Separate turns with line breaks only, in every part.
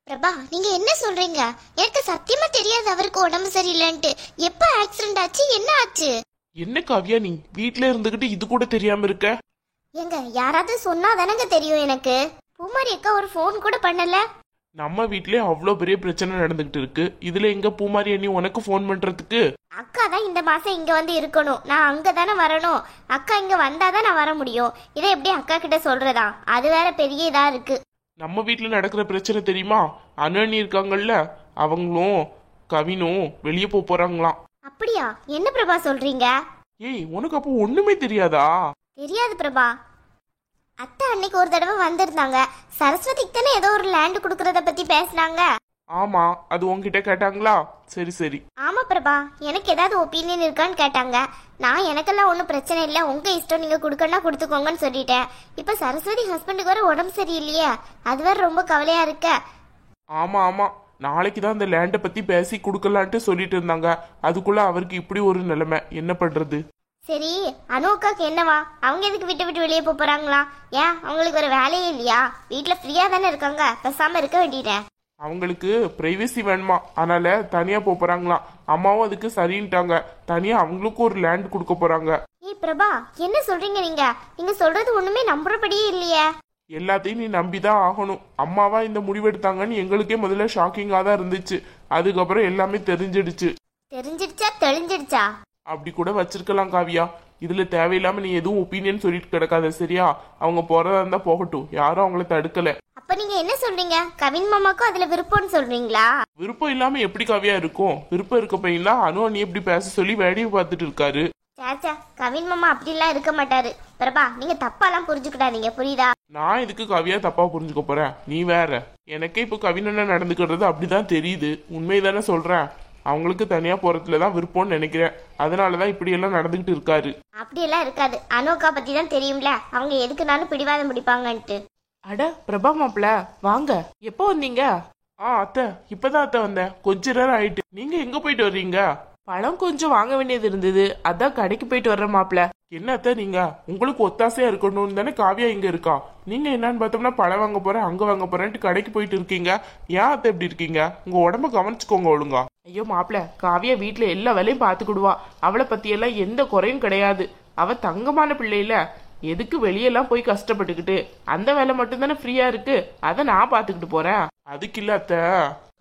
பிரபா, நீங்க என்ன சொல்றீங்க? எனக்கு சத்தியமா தெரியாது அவருக்கு உடம்பு சரியில்லைன்ட்டு. எப்ப ஆக்சிடென்ட் ஆச்சு, என்ன ஆச்சு?
என்ன காவியா, நீ வீட்ல இருந்துகிட்டு இது கூட தெரியாம இருக்க?
எங்க யாராவது சொன்னா தானங்க தெரியும் எனக்கு. பூமாரி அக்கா ஒரு ஃபோன் கூட பண்ணல.
நம்ம வீட்லயே அவ்வளோ பெரிய பிரச்சனை நடந்துகிட்டு இருக்கு, இதுல எங்க பூமாரி அண்ணி உனக்கு ஃபோன் பண்றதுக்கு?
அக்கா தான் இந்த மாசம் இங்க வந்து இருக்கணும், நான் அங்க தானே வரணும். அக்கா இங்க வந்தாதான் நான் வர முடியும். இதை எப்படி அக்கா கிட்ட சொல்றதா? அது வேற பெரிய இதா இருக்கு.
நம்ம வீட்ல நடக்கிற பிரச்சனை தெரியுமா? அண்ணி இருக்காங்கல்ல, அவங்களும் கவினும் வெளியே போறாங்களாம்.
அப்படியா? என்ன பிரபா சொல்றீங்க?
ஏய், உனக்கு அப்போ ஒண்ணுமே தெரியாதா?
தெரியாது பிரபா. அத்தை அன்னைக்கு ஒரு தடவை வந்திருந்தாங்க. சரஸ்வதிக்கு தானே ஏதோ ஒரு லேண்ட் குடுக்கறத பத்தி பேசினாங்க.
ஆமா, அது உன்கிட்ட கேட்டாங்களா? சரி சரி.
ஆமா பிரபா, எனக்கு ஏதாவது ஒப்பீனியன் இருக்கான்னு கேட்டாங்க. நான் எனக்கெல்லாம் ஒன்றும் பிரச்சனை இல்லை, உங்க இஷ்டம், நீங்க கொடுக்கணும்னா கொடுத்துக்கோங்கன்னு சொல்லிட்டேன். இப்ப சரஸ்வதி ஹஸ்பண்டுக்கு வர உடம்பு சரியில்லையே, அது வேற ரொம்ப கவலையா இருக்க.
ஆமா ஆமா, நாளைக்கு தான் அந்த லேண்டை பத்தி பேசி கொடுக்கலான்ட்டு சொல்லிட்டு இருந்தாங்க. அதுக்குள்ள அவருக்கு இப்படி ஒரு நிலைமை, என்ன பண்றது?
சரி, அனுக்காக்கு என்னவா? அவங்க எதுக்கு விட்டு விட்டு வெளியே போறாங்களா? ஏன் அவங்களுக்கு ஒரு வேலையே இல்லையா? வீட்டுல ஃப்ரீயா தானே இருக்காங்க, பேசாம இருக்க வேண்டியதேன்.
அவங்களுக்கு பிரைவசி வேணுமா, அதனால தனியா போறாங்களாம். அம்மாவும் அதுக்கு சரின்ட்டாங்க. தனியா அவங்களுக்கும் ஒரு லேண்ட் கொடுக்க போறாங்க.
ஏய் பிரபா, என்ன சொல்றீங்க நீங்க? நீங்க சொல்றது ஒண்ணுமே நம்புறபடியே இல்லையே.
எல்லாத்தையும் நீ நம்பிதான் ஆகணும். அம்மாவா இந்த முடிவெடுத்தாங்கன்னு எங்களுக்கே முதல்ல ஷாக்கிங்கா தான் இருந்துச்சு. அதுக்கப்புறம் எல்லாமே தெரிஞ்சிடுச்சு.
தெரிஞ்சிடுச்சா தெளிஞ்சிடுச்சா?
அப்படி கூட வச்சிருக்கலாம் காவியா. இதுல தேவையில்லாம நீ எதுவும் ஒப்பீனியன் சொல்லிட்டு கிடக்காத, சரியா? அவங்க போறதா இருந்தா போகட்டும், யாரும் அவங்கள தடுக்கல.
அப்ப நீங்க என்ன சொல்றீங்க? கவின் மாமாக்கும் அதுல விருப்பம்னு சொல்றீங்களா?
விருப்பம் இல்லாம எப்படி காவியா இருக்கும்? விருப்பம் இருக்க பையனா அனு அண்ணி எப்படி பேச சொல்லி வேடிக்கை பார்த்துட்டு இருக்காரு.
சாச்சா, கவின் மாமா அப்படிலாம் இருக்க மாட்டாரு. பிரபா, நீங்க தப்பாலாம் புரிஞ்சுக்கிட்டாதீங்க, புரியுதா?
நான் இதுக்கு கவியா தப்பா புரிஞ்சுக்க போறேன்? நீ வேற. எனக்கே இப்போ கவின் நடந்துக்கிறது அப்படிதான் தெரியுது. உண்மைதானே சொல்றேன். அவங்களுக்கு தனியா போறதுலதான் விருப்பம்னு நினைக்கிறேன். அதனாலதான் இப்படி எல்லாம் நடந்துகிட்டு இருக்காரு.
அப்படியெல்லாம் இருக்காது. அனுக்கா பத்தி தான் தெரியும்ல, அவங்க எதுக்குனாலும் பிடிவாதம் பிடிப்பாங்கன்ட்டு.
அட பிரபா மாப்பிள, வாங்க. எப்போ வந்தீங்க?
அத்தை, இப்பதான் அத்தை வந்தேன். கொஞ்ச நேரம் ஆயிட்டு. நீங்க எங்க போயிட்டு வர்றீங்க?
பழம் கொஞ்சம் வாங்க வேண்டியது இருந்தது, அதான் கடைக்கு போயிட்டு வர்றேன் மாப்பிள.
என்ன அத்தை, நீங்க உங்களுக்கு ஒத்தாசையா இருக்கணும்னு தானே காவியா இங்க இருக்கா. நீங்க என்னன்னு பார்த்தோம்னா பழம் வாங்க போறேன், அங்க வாங்க போறேன்ட்டு கடைக்கு போயிட்டு இருக்கீங்க. ஏன் அத்தை இப்படி இருக்கீங்க? உங்க உடம்ப கவனிச்சுக்கோங்க ஒழுங்கா.
ஐயோ மாப்பிள, காவியா வீட்டுல எல்லா வேலையும் பாத்துக்கிடுவா. அவளை பத்தி எல்லாம் எந்த குறையும் கிடையாது. அவ தங்கமான பிள்ளையில எதுக்கு வெளியெல்லாம் போய் கஷ்டப்பட்டுக்கிட்டு? அந்த வேலை மட்டும் தானே ஃப்ரீயா இருக்கு, அதை நான் பாத்துக்கிட்டு போறேன்.
அதுக்கு இல்ல அத்தை.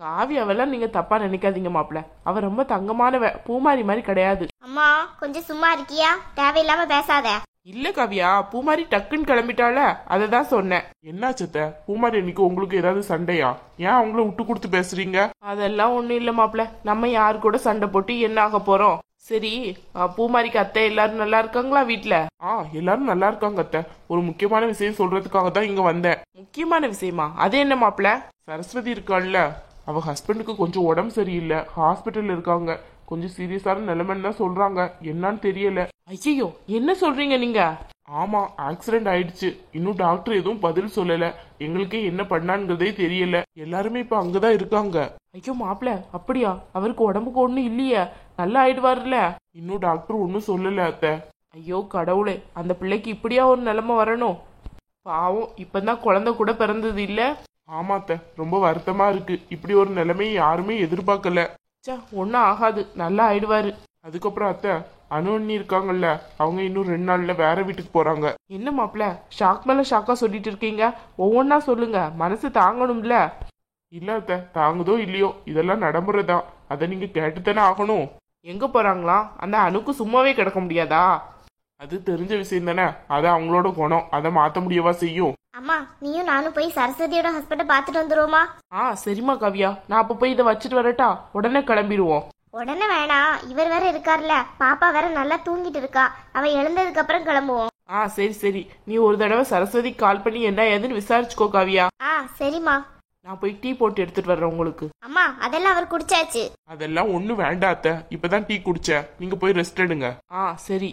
காவியாவெல்லாம் நீங்க தப்பா நினைக்காதீங்க மாப்பிள. அவ ரொம்ப தங்கமானவ, பூமாரி மாதிரி கிடையாது.
அம்மா, கொஞ்சம் சும்மா இருக்கியா? தேவையில்லாம பேசாத.
இல்ல காவியா, பூமாரி டக்குன்னு கிளம்பிட்டால, அததான் சொன்னேன்.
என்னாச்சு அத்தை? பூமாரி அன்னைக்கு உங்களுக்கு ஏதாவது சண்டையா? ஏன் அவங்கள விட்டு கொடுத்து பேசுறீங்க?
அதெல்லாம் ஒண்ணும் இல்ல மாப்பிள. நம்ம யாரு கூட சண்டை போட்டு என்ன ஆக போறோம்? சரி, பூமாரிக்கு அத்தை எல்லாரும் நல்லா இருக்காங்களா வீட்டுல?
எல்லாரும் நல்லா இருக்காங்க அத்தை. ஒரு முக்கியமான விஷயம் சொல்றதுக்காக தான் இங்க வந்தேன்.
முக்கியமான விஷயமா? அது என்ன மாப்பிள?
சரஸ்வதி இருக்காள்ல, அவ ஹஸ்பண்டுக்கு கொஞ்சம் உடம்பு சரியில்லை, ஹாஸ்பிட்டல் இருக்காங்க. கொஞ்சம் சீரியஸான நிலைமைன்னு தான் சொல்றாங்க. என்னன்னு தெரியல.
ஐயோ, என்ன சொல்றீங்க நீங்க?
ஆமா, ஆக்சிடென்ட் ஆயிடுச்சு. இன்னும் டாக்டர் எதுவும் பதில் சொல்லல. எங்களுக்கே என்ன பண்ணாங்கிறதே தெரியல. எல்லாருமே இப்ப அங்கதான் இருக்காங்க.
ஐயோ மாப்பிள, அப்படியா? அவருக்கு உடம்புக்கு ஒண்ணும் இல்லையே, நல்லா ஆயிடுவாருல்ல?
இன்னும் டாக்டர் ஒன்னும் சொல்லல அத்தை.
ஐயோ கடவுளே, அந்த பிள்ளைக்கு இப்படியா ஒரு நிலைமை வரணும்? பாவம், இப்பதான் குழந்தை கூட பிறந்தது இல்ல.
ஆமா அத்தை, ரொம்ப வருத்தமா இருக்கு. இப்படி ஒரு நிலைமையை யாருமே எதிர்பார்க்கல.
ஒன்னும் ஆகாது, நல்லா ஆயிடுவாரு.
அதுக்கப்புறம் அத்தை, அனு அண்ணி இருக்காங்கல்ல, அவங்க இன்னும் 2 நாள்ல வேற வீட்டுக்கு போறாங்க.
என்ன மாப்பிள, ஷாக் மேல ஷாக்கா சொல்லிட்டு இருக்கீங்க? ஒவ்வொன்னா சொல்லுங்க, மனசு தாங்கணும்ல.
இல்ல அத்தை, தாங்குதோ இல்லையோ, இதெல்லாம் நடைமுறைதான். அதை நீங்க கேட்டுத்தானே ஆகணும்.
எங்க போறாங்களா? அந்த அணுக்கு சும்மாவே கிடக்க முடியாதா?
அது தெரிஞ்ச விஷயம் தானே. அது அவங்களோட குணம், அதை மாத்த முடியவா செய்யும்?
அம்மா, நீயும் நானும் போய் சரஸ்வதியோட ஹாஸ்பிட்டல் பார்த்துட்டு வந்துருவோமா?
சரிம்மா காவியா, நான் அப்ப போய் இதை வச்சுட்டு வரட்டா? உடனே கிளம்பிடுவோம்.
உடனே வேணாம், இவர் வேற இருக்கார்ல, பாப்பா வேற நல்லா தூங்கிட்டு இருக்கா. அவ எழுந்ததுக்கு அப்புறம் கிளம்புவோம்.
சரி சரி, நீ ஒரு தடவை சரஸ்வதி கால் பண்ணி என்ன ஏதுன்னு விசாரிச்சுக்கோ காவியா.
சரிம்மா.
நான் போய் டீ போட்டு எடுத்துட்டு வர்றேன் உங்களுக்கு.
அம்மா, அதெல்லாம் அவர் குடிச்சாச்சு.
அதெல்லாம் ஒண்ணும் வேண்டாம் அத்தை, இப்பதான் டீ குடிச்சேன். நீங்க போய் ரெஸ்ட் எடுங்க.
சரி.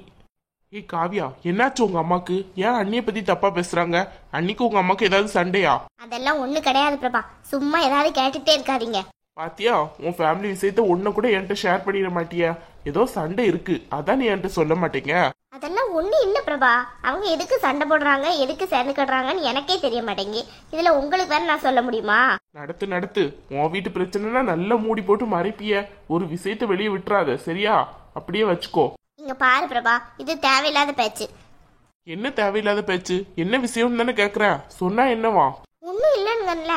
ஏய் காவியா, என்னாச்சு உங்க அம்மாக்கு? ஏன் அண்ணிய பத்தி தப்பா பேசுறாங்க? அன்னைக்கு உங்க அம்மாக்கு ஏதாவது சண்டையா?
அதெல்லாம் ஒண்ணு கிடையாது பிரபா, சும்மா ஏதாவது கேட்டுட்டே இருக்காதீங்க.
பாத்தியா, உன் ஃபேமிலி விஷயத்த ஒன்ன கூட என்கிட்ட ஷேர் பண்ணிட மாட்டியா? ஏதோ சண்டை இருக்கு, அதான் நீ என்கிட்ட சொல்ல மாட்டீங்க.
அதெல்லாம் ஒண்ணு இல்ல பிரபா. அவங்க எதுக்கு சண்டை போடுறாங்க, எதுக்கு சேர்ந்துக்கிடுறாங்கன்னு எனக்கே தெரிய மாட்டேங்கி. இதுல உங்களுக்கு வேற நான் சொல்ல முடியுமா?
நடத்து. உன் வீட்டு பிரச்சனைனா நல்லா மூடி போட்டு மறைப்பிய. ஒரு விஷயத்த வெளியே விட்டுறாத, சரியா? அப்படியே வச்சுக்கோ.
இங்க பாரு பிரபா, இது தேவையில்லாத பேச்சு.
என்ன தேவையில்லாத பேச்சு? என்ன விஷயம்னு தானே கேக்குறேன், சொன்னா என்னவா?
ஒன்னும் இல்லைங்கல்ல,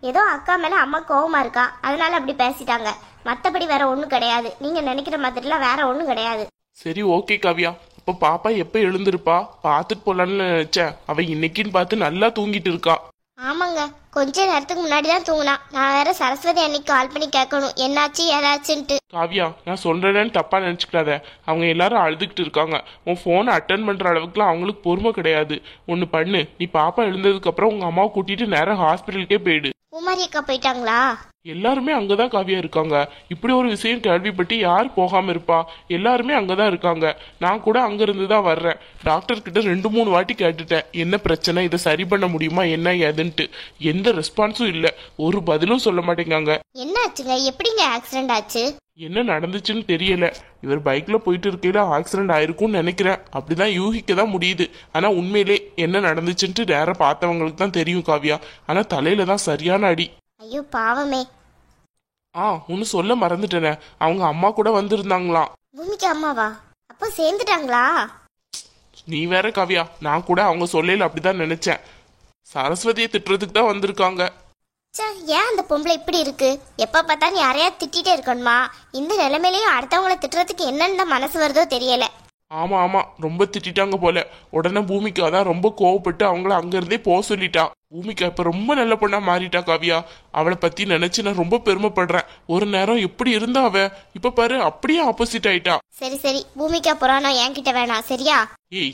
ஏதோ அக்கா மேல அம்மா கோவமா இருக்கா, அதனால அப்படி பேசிட்டாங்க. மத்தபடி வேற ஒண்ணும் கிடையாது. நீங்க நினைக்கிற மாதிரிலாம் வேற ஒண்ணும் கிடையாது.
சரி, ஓகே காவியா. அப்ப பாப்பா எப்ப எழுந்திருப்பா? பாத்துட்டு போலான்னு நினைச்சேன். அவ இன்னைக்குன்னு பார்த்து நல்லா தூங்கிட்டு இருக்கா.
ஆமாங்க, கொஞ்ச நேரத்துக்கு முன்னாடி தான் தூங்கினா. நான் வேற சரஸ்வதி அன்னைக்கு கால் பண்ணி கேட்கணும் என்னாச்சு ஏதாச்சுன்ட்டு.
காவியா, நான் சொல்றேன்னு தப்பா நினைச்சுக்காத. அவங்க எல்லாரும் அழுதுகிட்டு இருக்காங்க. உன் போனை அட்டன் பண்ற அளவுக்குலாம் அவங்களுக்கு பொறுமை கிடையாது. ஒன்னு பண்ணு, நீ பாப்பா எழுந்ததுக்கு அப்புறம் உங்க அம்மாவை கூட்டிட்டு நேரம் ஹாஸ்பிட்டலுக்கே போயிடு.
குமாரி அக்கா போயிட்டாங்களா?
எல்லாருமே அங்கதான் காவியா இருக்காங்க. இப்படி ஒரு விஷயம் கேள்விப்பட்டு யார் போகாம இருப்பா? எல்லாருமே அங்கதான் இருக்காங்க. நான் கூட அங்க இருந்துதான் வர்றேன். டாக்டர் கிட்ட 2-3 வாட்டி கேட்டுட்டேன், என்ன பிரச்சனை, இதை சரி பண்ண முடியுமா, என்ன ஏதுன்ட்டு. எந்த ரெஸ்பான்ஸும் இல்ல, ஒரு பதிலும் சொல்ல மாட்டேங்காங்க.
என்ன ஆச்சுங்க? எப்படிங்க ஆக்சிடென்ட் ஆச்சு?
என்ன நடந்துச்சுன்னு தெரியல. இவர் பைக்ல போயிட்டு இருக்கையில ஆக்சிடென்ட் ஆயிருக்கும்னு நினைக்கிறேன். அப்படிதான் யூகிக்க தான் முடியுது. ஆனா உண்மையிலே என்ன நடந்துச்சுன்ட்டு நேர பார்த்தவங்களுக்கு தான் தெரியும் காவியா. ஆனா தலையில தான் சரியான அடி.
ஐயோ பாவமே.
ஒன்னு சொல்ல மறந்துட்டேனே, அவங்க அம்மா கூட வந்திருந்தாங்களாம்.
பூமிக்கு அம்மாவா? அப்போ சேர்ந்துட்டாங்களா?
நீ வேற காவியா, நான் கூட அவங்க சொல்லையில அப்படிதான் நினைச்சேன். சரஸ்வதியை திட்டுறதுக்கு தான் வந்திருக்காங்க.
ஏன் அந்த பொம்பளை இப்படி இருக்கு? எப்ப பார்த்தாலும் யாரையா திட்டிட்டே இருக்கணுமா? இந்த நிலைமையிலயும் அடுத்தவங்கள திட்டுறதுக்கு என்னென்ன மனசு வருதோ தெரியல.
ஆமா, ரொம்ப திட்டாங்க போல. உடனே பூமிக்கா தான் ரொம்ப கோவப்பட்டு அவங்கள அங்க இருந்தே போக சொல்லிட்டா. பூமிக்கா இப்ப ரொம்ப நல்ல பொண்ணா மாறிட்டா காவியா. அவளை பத்தி நினைச்சு நான் ரொம்ப பெருமைப்படுறேன். ஒரு நேரம் எப்படி இருந்தா அவ, இப்ப பாரு அப்படியே ஆப்போசிட் ஆயிட்டா.
சரி, பூமிக்கா புராணம் என்கிட்ட வேணாம், சரியா?
ஏய்,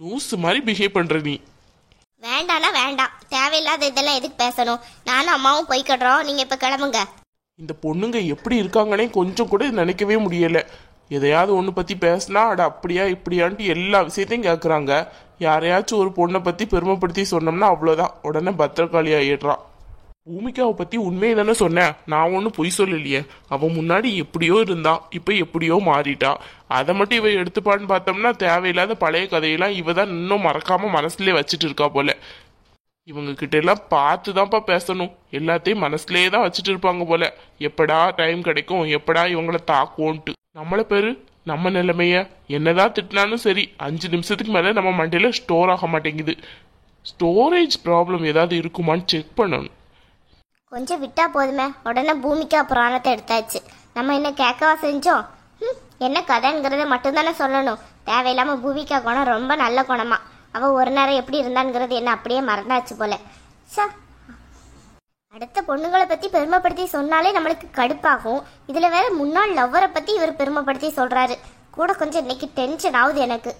லூஸ் மாதிரி பிஹேவ் பண்ற நீ.
வேண்டானா வேண்டாம், தேவையில்லாத இதெல்லாம் எதுக்கு பேசணும்? நானும் அம்மாவும் போய்க்கிடுறோம், நீங்க இப்ப கிளம்புங்க.
இந்த பொண்ணுங்க எப்படி இருக்காங்கன்னே கொஞ்சம் கூட நினைக்கவே முடியல. எதையாவது ஒன்று பற்றி பேசினா அட அப்படியா இப்படியான்ட்டு எல்லா விஷயத்தையும் கேட்குறாங்க. யாரையாச்சும் ஒரு பொண்ணை பற்றி பெருமைப்படுத்தி சொன்னோம்னா அவ்வளோதான், உடனே பத்திரகாளி ஆயிடுறான். பூமிக்காவை பற்றி உண்மையை தானே சொன்னேன், நான் ஒன்றும் பொய் சொல்லலையே. அவன் முன்னாடி எப்படியோ இருந்தான், இப்போ எப்படியோ மாறிட்டா. அதை மட்டும் இவ எடுத்துப்பான்னு பார்த்தோம்னா தேவையில்லாத பழைய கதையெல்லாம் இவ தான் இன்னும் மறக்காம மனசுலேயே வச்சுட்டு இருக்கா போல. இவங்க கிட்ட எல்லாம் பார்த்து தான்ப்பா பேசணும். எல்லாத்தையும் மனசுலேயே தான் வச்சுட்டு இருப்பாங்க போல. எப்படா டைம் கிடைக்கும், எப்படா இவங்கள தாக்குவோன்ட்டு. நம்மள பேரு நம்ம நிலைமைய என்னதான் திட்டினாலும் சரி, 5 நிமிஷத்துக்கு மேல நம்ம மண்டையில ஸ்டோர் ஆக மாட்டேங்குது. ஸ்டோரேஜ் ப்ராப்ளம் ஏதாவது இருக்குமான்னு செக் பண்ணணும்.
கொஞ்சம் விட்டா போதுமே, உடனே பூமிக்கா புராணத்தை எடுத்தாச்சு. நம்ம என்ன கேட்கவா செஞ்சோம்? என்ன கதைங்கிறத மட்டும்தானே சொல்லணும். தேவையில்லாம பூமிக்கா குணம் ரொம்ப நல்ல குணமா. அவ ஒரு நேரம் எப்படி இருந்தாங்கிறது என்ன அப்படியே மறந்தாச்சு போல. அடுத்த பொண்ணுங்களை பத்தி பெருமைப்படுத்தி சொன்னாலே நம்மளுக்கு கடுப்பாகும். இதுல வேற முன்னாள் லவ்வரை பத்தி இவர் பெருமைப்படுத்தி சொல்றாரு. கூட கொஞ்சம் இன்னைக்கு டென்ஷன் ஆகுது எனக்கு.